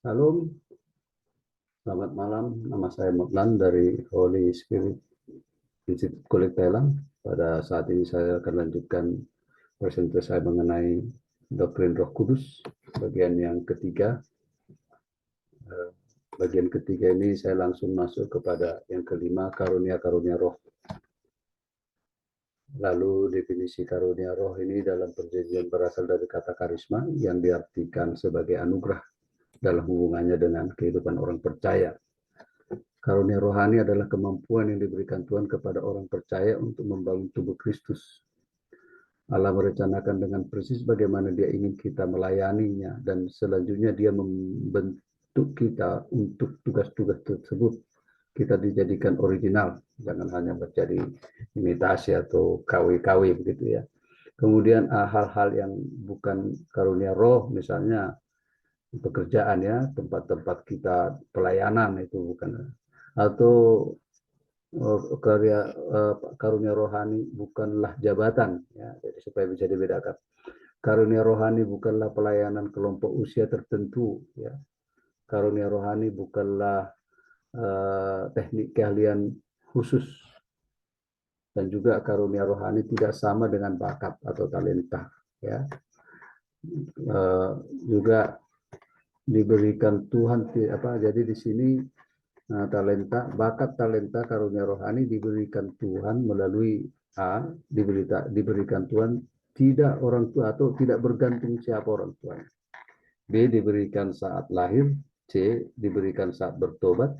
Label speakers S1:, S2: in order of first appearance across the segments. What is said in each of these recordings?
S1: Halo, selamat malam. Nama saya Moklan dari Holy Spirit Institute Kulit Thailand. Pada saat ini saya akan lanjutkan presentasi saya mengenai doktrin Roh Kudus, bagian yang ketiga. Bagian ketiga ini saya langsung masuk kepada yang kelima, karunia-karunia roh. Lalu definisi karunia roh ini dalam perjanjian berasal dari kata karisma yang diartikan sebagai anugerah dalam hubungannya dengan kehidupan orang percaya. Karunia rohani adalah kemampuan yang diberikan Tuhan kepada orang percaya untuk membangun tubuh Kristus. Allah merencanakan dengan persis bagaimana Dia ingin kita melayaninya, dan selanjutnya Dia membentuk kita untuk tugas-tugas tersebut. Kita dijadikan original, jangan hanya menjadi imitasi atau KW-KW begitu ya. Kemudian hal-hal yang bukan karunia roh, misalnya pekerjaan ya, tempat-tempat kita pelayanan itu bukan, atau karunia rohani bukanlah jabatan ya, jadi supaya bisa dibedakan. Karunia rohani bukanlah pelayanan kelompok usia tertentu ya. Karunia rohani bukanlah teknik keahlian khusus, dan juga karunia rohani tidak sama dengan bakat atau talenta ya. Juga diberikan Tuhan jadi di sini bakat talenta karunia rohani diberikan Tuhan melalui A, diberikan Tuhan tidak orang tua atau tidak bergantung siapa orang tua. B, diberikan saat lahir. C, diberikan saat bertobat.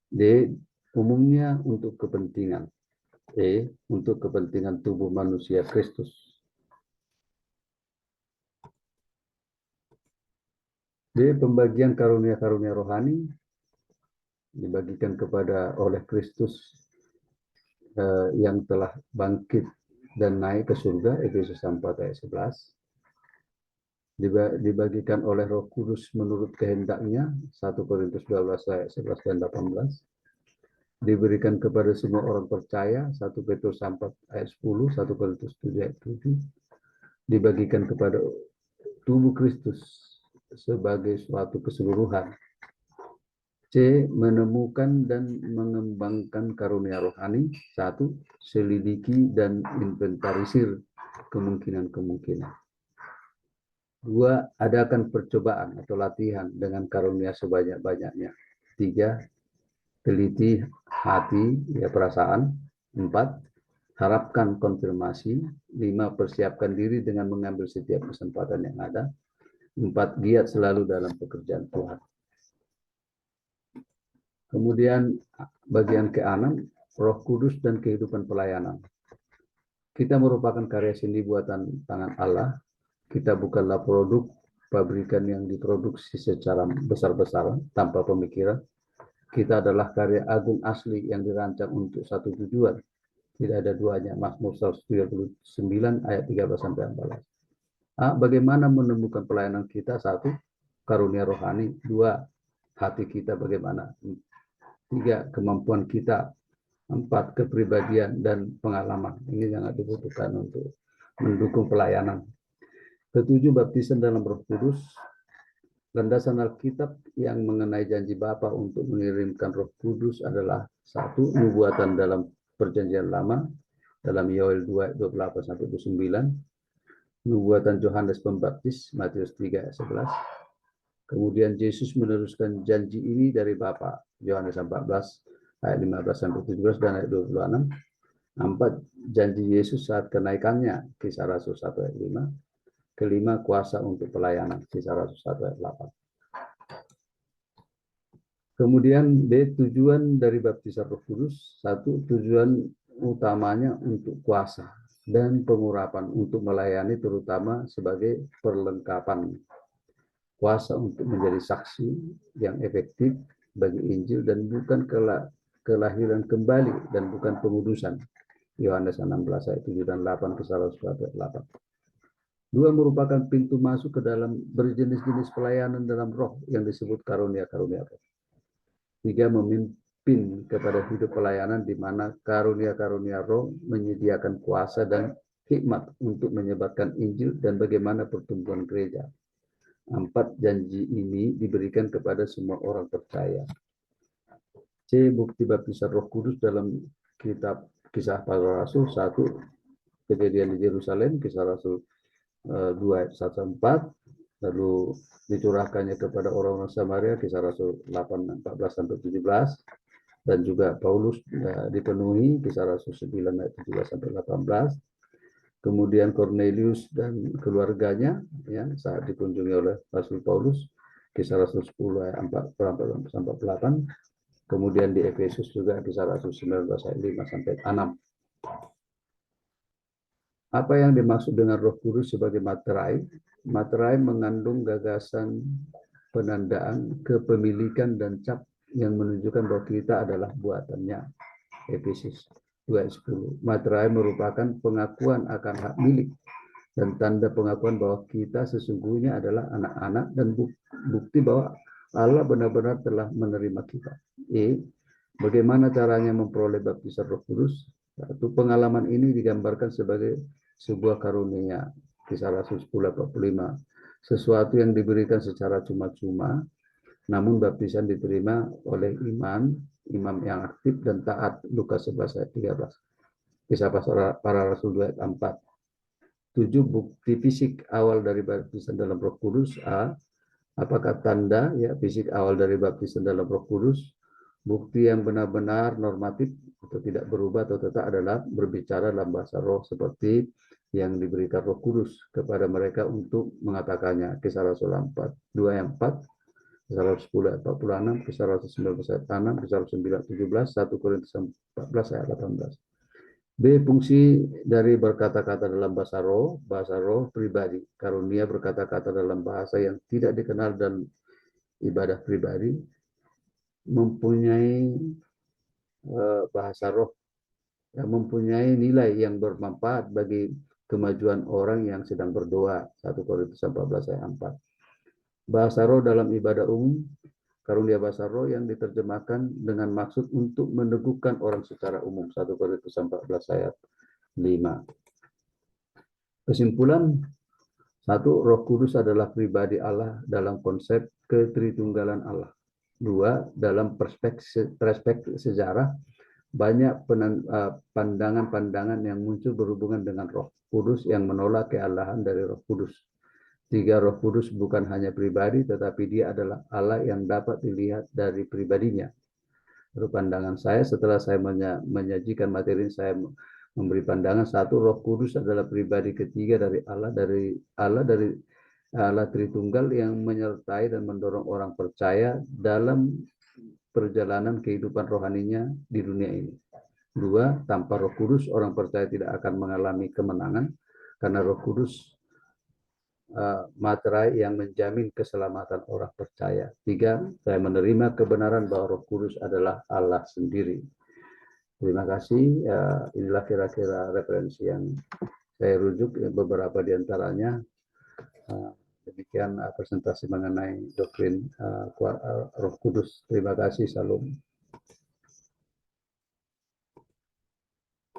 S1: D, umumnya untuk kepentingan. E, untuk kepentingan tubuh manusia Kristus. D, pembagian karunia-karunia rohani dibagikan oleh Kristus yang telah bangkit dan naik ke surga, Efesus 4 ayat 11. Dibagikan oleh Roh Kudus menurut kehendaknya, 1 Korintus 12 ayat 11 dan 18. Diberikan kepada semua orang percaya, 1 Petrus 4 ayat 10, 1 Korintus 7 ayat 7. Dibagikan kepada tubuh Kristus sebagai suatu keseluruhan. C, menemukan dan mengembangkan karunia rohani. 1, selidiki dan inventarisir kemungkinan-kemungkinan. 2, adakan percobaan atau latihan dengan karunia sebanyak-banyaknya. 3, teliti hati, ya perasaan. 4, harapkan konfirmasi. 5, persiapkan diri dengan mengambil setiap kesempatan yang ada. 4, giat selalu dalam pekerjaan Tuhan. Kemudian bagian ke-6, Roh Kudus dan kehidupan pelayanan. Kita merupakan karya seni buatan tangan Allah. Kita bukanlah produk pabrikan yang diproduksi secara besar-besaran tanpa pemikiran. Kita adalah karya agung asli yang dirancang untuk satu tujuan. Tidak ada duanya. Mazmur 139 ayat 13 sampai 14. Bagaimana menemukan pelayanan kita? 1, karunia rohani. 2, hati kita bagaimana. 3, kemampuan kita. 4, kepribadian dan pengalaman. Ini sangat dibutuhkan untuk mendukung pelayanan. Ketujuh, baptisan dalam Roh Kudus. Landasan Alkitab yang mengenai janji Bapa untuk mengirimkan Roh Kudus adalah 1, nubuatan dalam Perjanjian Lama dalam Yoel 2 28 sampai 29, nubuatan Yohanes Pembaptis Matius 3 ayat 11. Kemudian Yesus meneruskan janji ini dari Bapa, Yohanes 14 ayat 15 sampai 17 dan ayat 26. 4, janji Yesus saat kenaikannya, Kisah Rasul 1 ayat 5. Kelima, kuasa untuk pelayanan, Kisah Rasul 1 ayat 8. Kemudian B, tujuan dari baptisan Roh Kudus. 1, tujuan utamanya untuk kuasa dan pengurapan untuk melayani, terutama sebagai perlengkapan. Kuasa untuk menjadi saksi yang efektif bagi Injil dan bukan kelahiran kembali dan bukan pengudusan. Yohanes 16 ayat 7 dan 8, Kisah Rasul 1 ayat 8. 2, merupakan pintu masuk ke dalam berjenis-jenis pelayanan dalam roh yang disebut karunia-karunia roh. 3, memimpin kepada hidup pelayanan di mana karunia-karunia roh menyediakan kuasa dan hikmat untuk menyebarkan Injil dan bagaimana pertumbuhan gereja. 4 janji ini diberikan kepada semua orang percaya. C. Bukti baptisan Roh Kudus dalam kitab Kisah Para Rasul 1, Kejadian di Yerusalem, Kisah Rasul 2 ayat 1-4, lalu dicurahkannya kepada orang-orang Samaria, Kisah Rasul 8:14-17, dan juga Paulus dipenuhi, Kisah Rasul 9 ayat 17-18. Kemudian Cornelius dan keluarganya ya saat dikunjungi oleh Rasul Paulus, Kisah Rasul 10 ayat 4-8. Kemudian di Efesus juga Kisah Rasul 19 ayat 5-6. Apa yang dimaksud dengan Roh Kudus sebagai materai? Materai mengandung gagasan penandaan, kepemilikan, dan cap yang menunjukkan bahwa kita adalah buatannya. Efesus 2:10. Materai merupakan pengakuan akan hak milik dan tanda pengakuan bahwa kita sesungguhnya adalah anak-anak dan bukti bahwa Allah benar-benar telah menerima kita. Bagaimana caranya memperoleh baptisan Roh Kudus? Satu, pengalaman ini digambarkan sebagai sebuah karunia, Kisah Rasul 10:45. Sesuatu yang diberikan secara cuma-cuma, namun baptisan diterima oleh imam yang aktif dan taat, Lukas 11 ayat 13. Kisah Para Rasul 2 ayat 4. 7. Bukti fisik awal dari baptisan dalam Roh Kudus. A. Apakah tanda fisik awal dari baptisan dalam Roh Kudus? Bukti yang benar-benar normatif atau tidak berubah atau tetap adalah berbicara dalam bahasa roh seperti yang diberikan Roh Kudus kepada mereka untuk mengatakannya. Kisah Rasul 2 ayat 4. Kisah Rasul 10 ayat 46, Kisah Rasul 19 ayat 6, Kisah Rasul 9 ayat 17, 1 Korintus 14 ayat 18. B. Fungsi dari berkata-kata dalam bahasa roh pribadi. Karunia berkata-kata dalam bahasa yang tidak dikenal dan ibadah pribadi mempunyai bahasa roh yang mempunyai nilai yang bermanfaat bagi kemajuan orang yang sedang berdoa. 1 Korintus 14 ayat 4. Bahasa roh dalam ibadah umum, karunia bahasa roh yang diterjemahkan dengan maksud untuk meneguhkan orang secara umum. 1 Korintus 14 ayat 5. Kesimpulan, 1. Roh Kudus adalah pribadi Allah dalam konsep ketritunggalan Allah. 2. Dalam perspektif sejarah, banyak pandangan-pandangan yang muncul berhubungan dengan Roh Kudus yang menolak kealahan dari Roh Kudus. 3. Roh Kudus bukan hanya pribadi, tetapi dia adalah Allah yang dapat dilihat dari pribadinya. Menurut pandangan saya, setelah saya menyajikan materi, saya memberi pandangan. 1. Roh Kudus adalah pribadi ketiga dari Allah Tritunggal yang menyertai dan mendorong orang percaya dalam perjalanan kehidupan rohaninya di dunia ini. 2. Tanpa Roh Kudus, orang percaya tidak akan mengalami kemenangan karena Roh Kudus materai yang menjamin keselamatan orang percaya. 3. Saya menerima kebenaran bahwa Roh Kudus adalah Allah sendiri. Terima kasih. Inilah kira-kira referensi yang saya rujuk, beberapa di antaranya. Demikian presentasi mengenai doktrin Roh Kudus. Terima kasih. Salam.